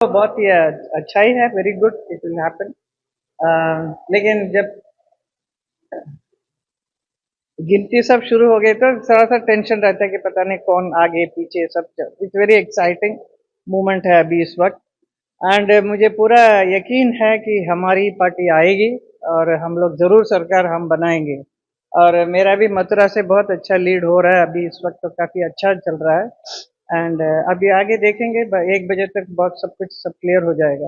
तो बहुत ही अच्छा ही है, very good, it will happen. लेकिन जब गिनती सब शुरू हो गई तो थोड़ा सा टेंशन रहता है कि पता नहीं कौन आगे पीछे सब। इट्स वेरी एक्साइटिंग मोमेंट है अभी इस वक्त। एंड मुझे पूरा यकीन है कि हमारी पार्टी आएगी और हम लोग जरूर सरकार हम बनाएंगे। और मेरा भी मथुरा से बहुत अच्छा लीड हो रहा है अभी इस वक्त, तो काफी अच्छा चल रहा है। एंड अभी आगे देखेंगे, 1 बजे तक बहुत सब कुछ सब क्लियर हो जाएगा।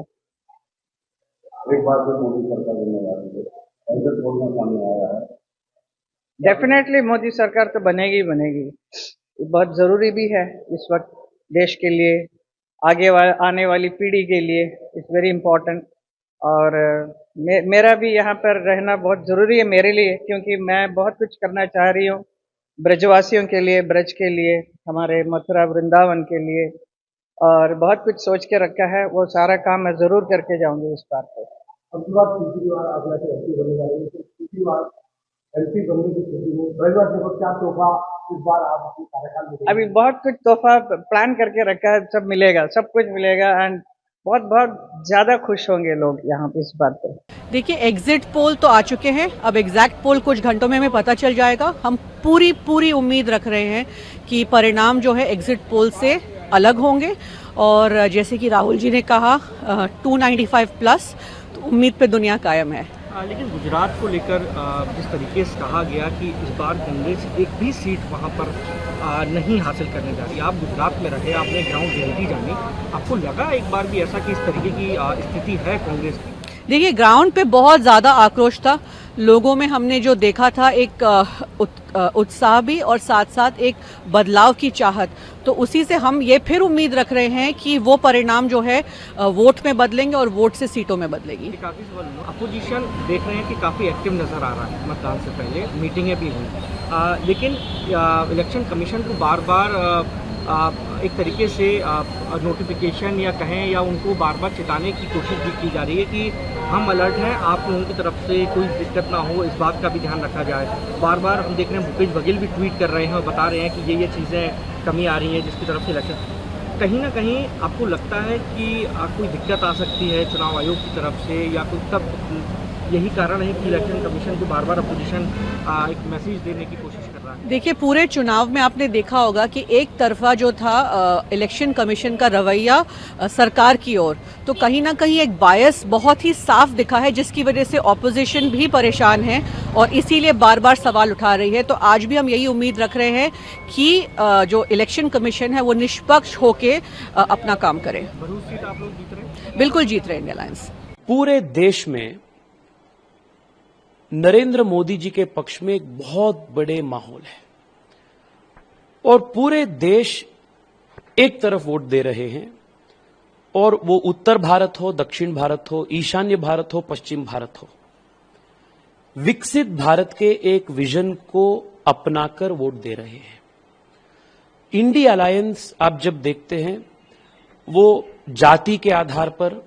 एक बार फिर मोदी सरकार जिम्मेदारी है, ऐसे बोलना सामने आया है। डेफिनेटली मोदी सरकार तो बनेगी ही बनेगी। ये बहुत जरूरी भी है इस वक्त देश के लिए, आने वाली पीढ़ी के लिए। It's very important. और मेरा भी यहाँ पर रहना बहुत जरूरी है मेरे लिए, क्योंकि मैं बहुत कुछ करना चाह रही हूँ ब्रजवासियों के लिए, ब्रज के लिए, हमारे मथुरा वृंदावन के लिए। और बहुत कुछ सोच के रखा है, वो सारा काम मैं जरूर करके जाऊंगी इस बार पर। अब की बार तीसरी बार आप ऐसे एमपी बनने जा रहे हैं, तो तीसरी बार एमपी बनने की स्थिति में ब्रजवासियों को क्या तोहफा इस बार आप अपने कार्यकाल में अभी देंगे? बहुत कुछ तोहफा प्लान करके रखा है, सब मिलेगा, सब कुछ मिलेगा। एंड बहुत बहुत ज्यादा खुश होंगे लोग यहाँ पे इस बात पे। देखिए, एग्जिट पोल तो आ चुके हैं, अब एग्जैक्ट पोल कुछ घंटों में हमें पता चल जाएगा। हम पूरी उम्मीद रख रहे हैं कि परिणाम जो है एग्जिट पोल से अलग होंगे। और जैसे कि राहुल जी ने कहा 295 प्लस, तो उम्मीद पे दुनिया कायम है। लेकिन गुजरात को लेकर जिस तरीके से कहा गया कि इस बार कांग्रेस एक भी सीट वहां पर नहीं हासिल करने जा रही। आप गुजरात में रहे, आपने ग्राउंड रियलिटी जानी, आपको लगा एक बार भी ऐसा कि इस तरीके की स्थिति है कांग्रेस की? देखिए, ग्राउंड पे बहुत ज़्यादा आक्रोश था लोगों में। हमने जो देखा था एक उत्साह भी, और साथ साथ एक बदलाव की चाहत। तो उसी से हम ये फिर उम्मीद रख रहे हैं कि वो परिणाम जो है वोट में बदलेंगे और वोट से सीटों में बदलेगी। काफ़ी सवाल अपोजिशन देख रहे हैं कि काफ़ी एक्टिव नज़र आ रहा है, मतदान से पहले मीटिंगें भी हुई, लेकिन इलेक्शन कमीशन को बार बार एक तरीके से नोटिफिकेशन या कहें या उनको बार बार चिताने की कोशिश भी की जा रही है कि हम अलर्ट हैं, आप लोगों की तरफ से कोई दिक्कत ना हो, इस बात का भी ध्यान रखा जाए। बार बार हम देख रहे हैं भूपेश बघेल भी ट्वीट कर रहे हैं और बता रहे हैं कि ये चीज़ें कमी आ रही हैं जिसकी तरफ से इलेक्शन। कहीं ना कहीं आपको लगता है कि कोई दिक्कत आ सकती है चुनाव आयोग की तरफ से, या कोई तब यही कारण है कि इलेक्शन कमीशन को बार बार अपोजिशन एक मैसेज देने की कोशिश कर रहा है? देखिए, पूरे चुनाव में आपने देखा होगा कि एक तरफा जो था इलेक्शन कमीशन का रवैया सरकार की ओर, तो कहीं ना कहीं एक बायस बहुत ही साफ दिखा है, जिसकी वजह से ऑपोजिशन भी परेशान है और इसीलिए बार बार सवाल उठा रही है। तो आज भी हम यही उम्मीद रख रहे हैं कि जो इलेक्शन कमीशन है वो निष्पक्ष होके अपना काम करे। भरूच सीट आप लोग जीत रहे हैं? बिल्कुल जीत रहे हैं इंडिया अलायंस। पूरे देश में नरेंद्र मोदी जी के पक्ष में एक बहुत बड़े माहौल है और पूरे देश एक तरफ वोट दे रहे हैं, और वो उत्तर भारत हो, दक्षिण भारत हो, ईशान्य भारत हो, पश्चिम भारत हो, विकसित भारत के एक विजन को अपनाकर वोट दे रहे हैं। इंडिया अलायंस आप जब देखते हैं वो जाति के आधार पर,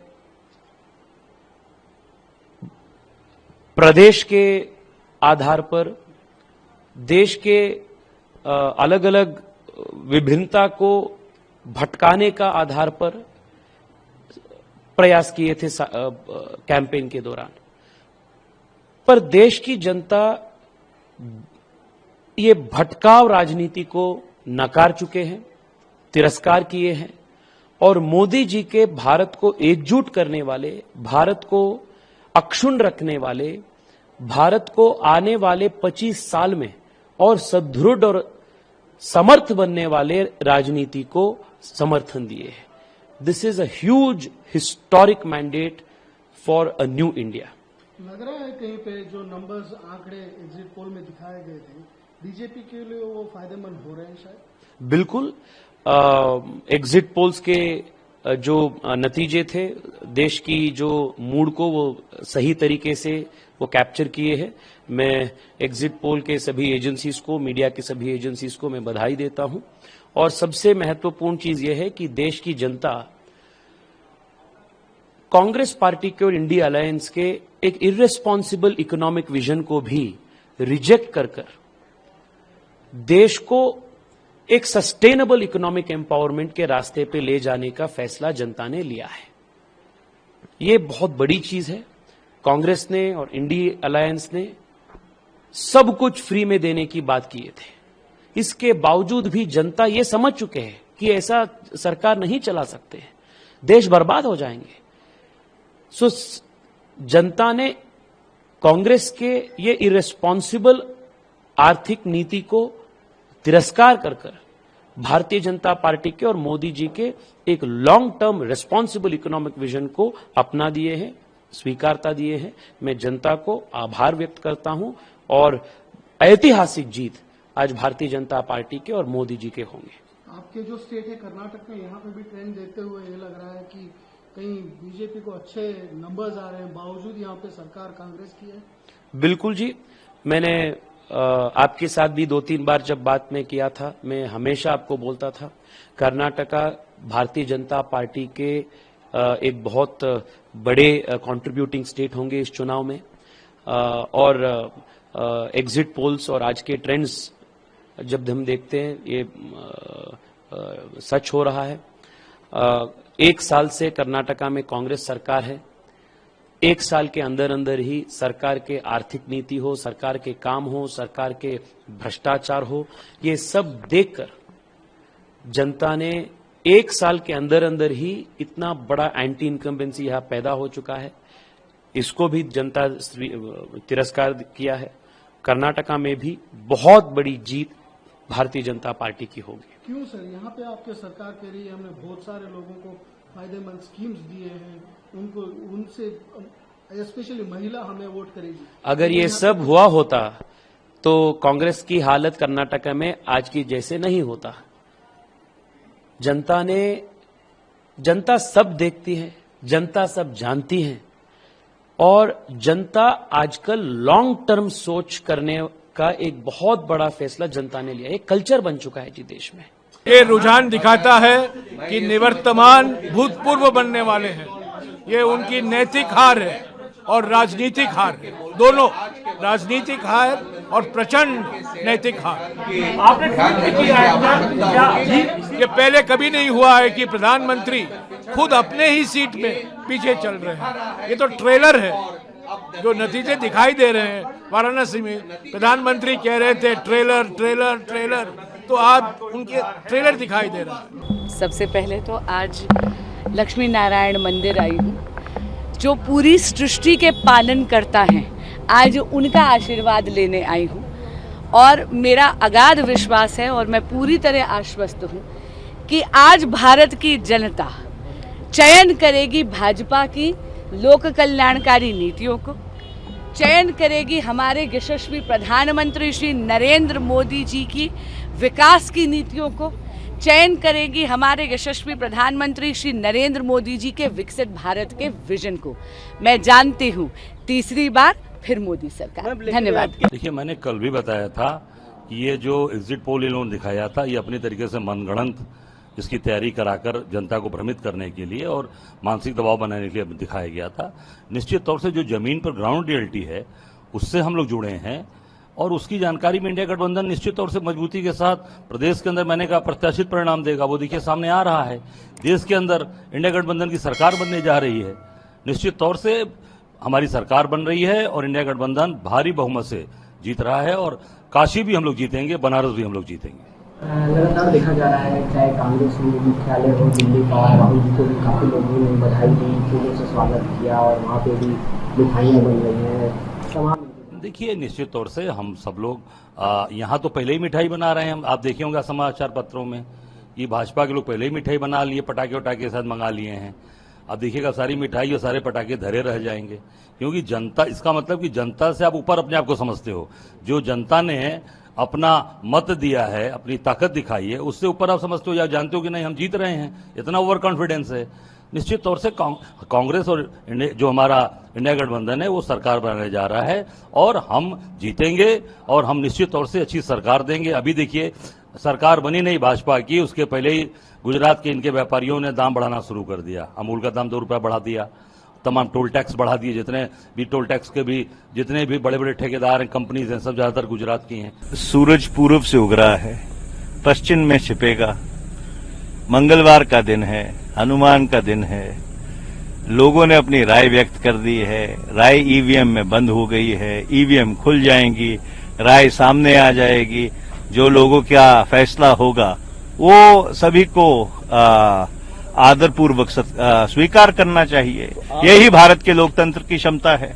प्रदेश के आधार पर, देश के अलग अलग विभिन्नता को भटकाने का आधार पर प्रयास किए थे कैंपेन के दौरान। पर देश की जनता ये भटकाव राजनीति को नकार चुके हैं, तिरस्कार किए हैं, और मोदी जी के भारत को एकजुट करने वाले, भारत को अक्षुण्ण रखने वाले, भारत को आने वाले 25 साल में और सुदृढ़ और समर्थ बनने वाले राजनीति को समर्थन दिए है। This is a huge historic mandate for a new India. लग रहा है कहीं पे जो नंबर्स आंकड़े एग्जिट पोल में दिखाए गए थे, बीजेपी के लिए वो फायदेमंद हो रहे हैं शायद? बिल्कुल। एग्जिट पोल्स के जो नतीजे थे, देश की जो मूड को वो सही तरीके से वो कैप्चर किए हैं। मैं एग्जिट पोल के सभी एजेंसीज को, मीडिया के सभी एजेंसीज को मैं बधाई देता हूं। और सबसे महत्वपूर्ण चीज यह है कि देश की जनता कांग्रेस पार्टी के और इंडिया अलायंस के एक इर्रेस्पॉन्सिबल इकोनॉमिक विजन को भी रिजेक्ट कर देश को एक सस्टेनेबल इकोनॉमिक एम्पावरमेंट के रास्ते पे ले जाने का फैसला जनता ने लिया है। ये बहुत बड़ी चीज है। कांग्रेस ने और इंडी अलायंस ने सब कुछ फ्री में देने की बात किए थे। इसके बावजूद भी जनता ये समझ चुके हैं कि ऐसा सरकार नहीं चला सकते, देश बर्बाद हो जाएंगे। सो जनता ने कांग्रेस के ये इरेस्पॉन्सिबल आर्थिक नीति को तिरस्कार कर भारतीय जनता पार्टी के और मोदी जी के एक long term responsible economic vision को अपना दिए हैं, स्वीकारता दिए हैं। मैं जनता को आभार व्यक्त करता हूं और ऐतिहासिक जीत आज भारतीय जनता पार्टी के और मोदी जी के होंगे। आपके जो स्टेट है कर्नाटक में, यहाँ पे भी ट्रेंड देखते हुए ये लग रहा है कि कहीं बीजेपी को अच्छे नंबर्स आ रहे हैं, बावजूद यहाँ पे सरकार कांग्रेस की है। बिल्कुल जी, मैंने आपके साथ भी 2-3 बार जब बात में किया था, मैं हमेशा आपको बोलता था कर्नाटका भारतीय जनता पार्टी के एक बहुत बड़े कंट्रीब्यूटिंग स्टेट होंगे इस चुनाव में। और एग्जिट पोल्स और आज के ट्रेंड्स जब हम देखते हैं ये सच हो रहा है। 1 साल से कर्नाटका में कांग्रेस सरकार है। 1 साल के अंदर अंदर ही सरकार के आर्थिक नीति हो, सरकार के काम हो, सरकार के भ्रष्टाचार हो, ये सब देखकर जनता ने 1 साल के अंदर अंदर ही इतना बड़ा एंटी इनकम्बेंसी यहां पैदा हो चुका है। इसको भी जनता तिरस्कार किया है। कर्नाटका में भी बहुत बड़ी जीत भारतीय जनता पार्टी की होगी। क्यों सर, यहाँ पे आपके सरकार के लिए हमने बहुत सारे लोगों को फायदेमंद स्कीम्स दिए हैं, उनको उनसे स्पेशली महिला हमें वोट करेगी। अगर ये सब हुआ होता तो कांग्रेस की हालत कर्नाटका में आज की जैसे नहीं होता। जनता सब देखती है, जनता सब जानती है और जनता आजकल लॉन्ग टर्म सोच करने का एक बहुत बड़ा फैसला जनता ने लिया। एक कल्चर बन चुका है जी देश में। ये रुझान दिखाता है कि निवर्तमान भूतपूर्व बनने वाले हैं। ये उनकी नैतिक हार है और राजनीतिक हार है, दोनों राजनीतिक हार और प्रचंड नैतिक हार। ये पहले कभी नहीं हुआ है कि प्रधानमंत्री खुद अपने ही सीट में पीछे चल रहे हैं। ये तो ट्रेलर है। जो नतीजे दिखाई दे रहे हैं वाराणसी में, प्रधानमंत्री कह रहे थे ट्रेलर ट्रेलर ट्रेलर, तो आज उनके ट्रेलर दिखाई दे रहा है। सबसे पहले तो आज लक्ष्मी नारायण मंदिर आई हूँ, जो पूरी सृष्टि के पालन करता है। आज उनका आशीर्वाद लेने आई हूँ और मेरा अगाध विश्वास है और मैं पूरी तरह आश्वस्त हूँ कि आज भारत की जनता चयन करेगी भाजपा की लोक कल्याणकारी नीतियों को, चयन करेगी हमारे यशस्वी प्रधानमंत्री श्री नरेंद्र मोदी जी की विकास की नीतियों को, चयन करेगी हमारे यशस्वी प्रधानमंत्री श्री नरेंद्र मोदी जी के विकसित भारत के विजन को। मैं जानती हूँ तीसरी बार फिर मोदी सरकार। धन्यवाद। देखिए, मैंने कल भी बताया था कि ये जो एग्जिट पोल इन्होंने दिखाया था, ये अपनी तरीके से मनगढ़ंत इसकी तैयारी कराकर जनता को भ्रमित करने के लिए और मानसिक दबाव बनाने के लिए दिखाया गया था। निश्चित तौर से जो जमीन पर ग्राउंड रियलिटी है उससे हम लोग जुड़े हैं और उसकी जानकारी में इंडिया गठबंधन निश्चित तौर से मजबूती के साथ प्रदेश के अंदर, मैंने कहा, प्रत्याशित परिणाम देगा। वो देखिए सामने आ रहा है। देश के अंदर इंडिया गठबंधन की सरकार बनने जा रही है। निश्चित तौर से हमारी सरकार बन रही है और इंडिया गठबंधन भारी बहुमत से जीत रहा है और काशी भी हम लोग जीतेंगे, बनारस भी हम लोग जीतेंगे। लगातार देखा जा रहा है, चाहे कांग्रेस मुख्यालय हो दिल्ली का, राहुल जी को भी काफी लोगों ने बधाई दी, फूलों से स्वागत किया और वहाँ पे भी मिठाइयाँ बन रही हैं तमाम। देखिए, निश्चित तौर से हम सब लोग यहाँ तो पहले ही मिठाई बना रहे हैं। आप देखे होंगे समाचार पत्रों में कि भाजपा के लोग पहले ही मिठाई बना लिए, पटाखे वटाखे के साथ मंगा लिए हैं। अब देखिएगा सारी मिठाई और सारे पटाखे धरे रह जाएंगे, क्योंकि जनता, इसका मतलब कि जनता से आप ऊपर अपने आप को समझते हो। जो जनता ने अपना मत दिया है, अपनी ताकत दिखाई है, उससे ऊपर आप समझते हो या जानते हो कि नहीं हम जीत रहे हैं। इतना ओवर कॉन्फिडेंस है। निश्चित तौर से कांग्रेस और जो हमारा इंडिया गठबंधन है वो सरकार बनाने जा रहा है और हम जीतेंगे और हम निश्चित तौर से अच्छी सरकार देंगे। अभी देखिए, सरकार बनी नहीं भाजपा की, उसके पहले ही गुजरात के इनके व्यापारियों ने दाम बढ़ाना शुरू कर दिया। अमूल का दाम 2 रुपया बढ़ा दिया, तमाम टोल टैक्स बढ़ा दिए। जितने भी टोल टैक्स के भी जितने भी बड़े बड़े ठेकेदार हैं, कंपनीज हैं, सब ज्यादातर गुजरात की हैं। सूरज पूर्व से उग रहा है, पश्चिम में छिपेगा। मंगलवार का दिन है, हनुमान का दिन है। लोगों ने अपनी राय व्यक्त कर दी है। राय ईवीएम में बंद हो गई है, ईवीएम खुल जाएंगी, राय सामने आ जाएगी। जो लोगों का फैसला होगा वो सभी को आदरपूर्वक स्वीकार करना चाहिए। यही भारत के लोकतंत्र की क्षमता है।